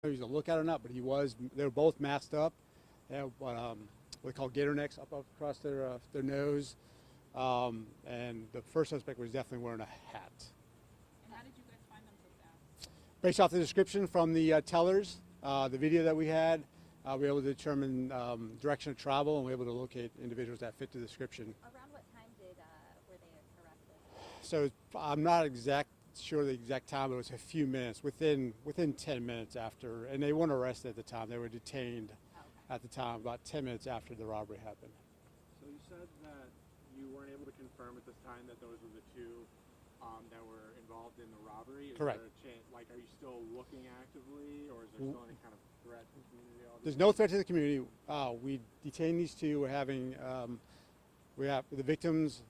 He was a lookout or not, but he was. They were both masked up. They had what they call gator necks up across their nose, and the first suspect was definitely wearing a hat. And how did you guys find them so fast? Based off the description from the tellers, the video that we had, we were able to determine direction of travel, and we were able to locate individuals that fit the description. Around what time were they arrested? So I'm not sure the exact time, but it was a few minutes, within 10 minutes after, and they weren't arrested at the time. They were detained at the time, about 10 minutes after the robbery happened. So you said that you weren't able to confirm at this time that those were the two that were involved in the robbery. Correct. Are you still looking actively, or is there still any kind of threat to the community? There's no threat to the community. We detained these two. We're having, we have the victims,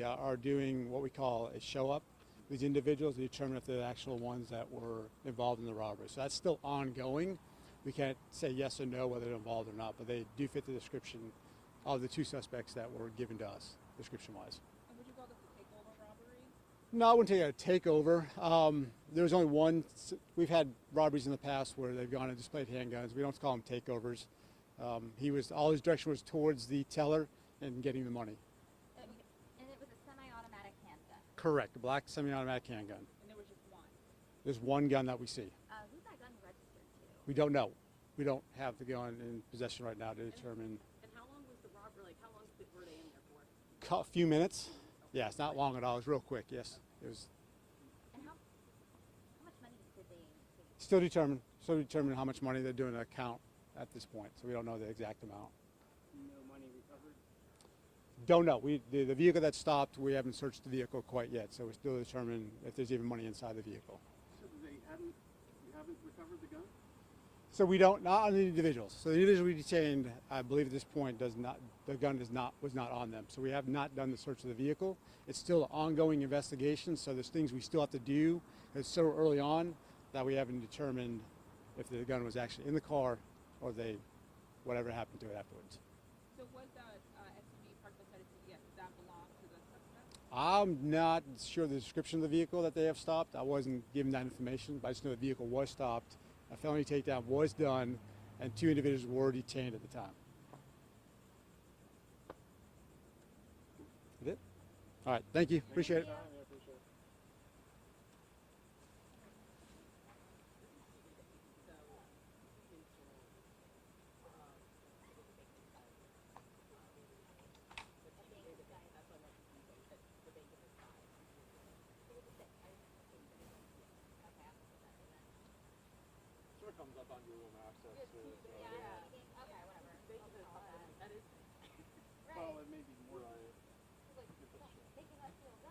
are doing what we call a show up. These individuals to determine if they're the actual ones that were involved in the robbery. So that's still ongoing. We can't say yes or no whether they're involved or not, but they do fit the description of the two suspects that were given to us, description-wise. And would you call this a takeover robbery? No, I wouldn't say a takeover. There was only one. We've had robberies in the past where they've gone and displayed handguns. We don't call them takeovers. All his direction was towards the teller and getting the money. And it was a semi-automatic handgun. Correct, a black semi-automatic handgun. And there was just one? There's one gun that we see. Who's that gun registered to? We don't know. We don't have the gun in possession right now to determine. And how long was the robbery? Like, how long were they in there for? A few minutes. Yeah, it's not long at all. It was real quick. Yes, it was. And how much money did they take? Still determining how much money they're doing to account at this point. So we don't know the exact amount. No money recovered? Don't know. The vehicle that stopped, we haven't searched the vehicle quite yet. So we're still determining if there's even money inside the vehicle. So you haven't recovered the gun? So we don't, not on the individuals. So the individual we detained, I believe at this point, the gun was not on them. So we have not done the search of the vehicle. It's still an ongoing investigation, so there's things we still have to do. It's so early on that we haven't determined if the gun was actually in the car or whatever happened to it afterwards. So was that SUV parked beside a CVS? Does that belong to the suspect? I'm not sure the description of the vehicle that they have stopped. I wasn't given that information, but I just know the vehicle was stopped. A felony takedown was done, and two individuals were detained at the time. That's it? All right, thank you. Appreciate it. Sure comes up on Google Maps.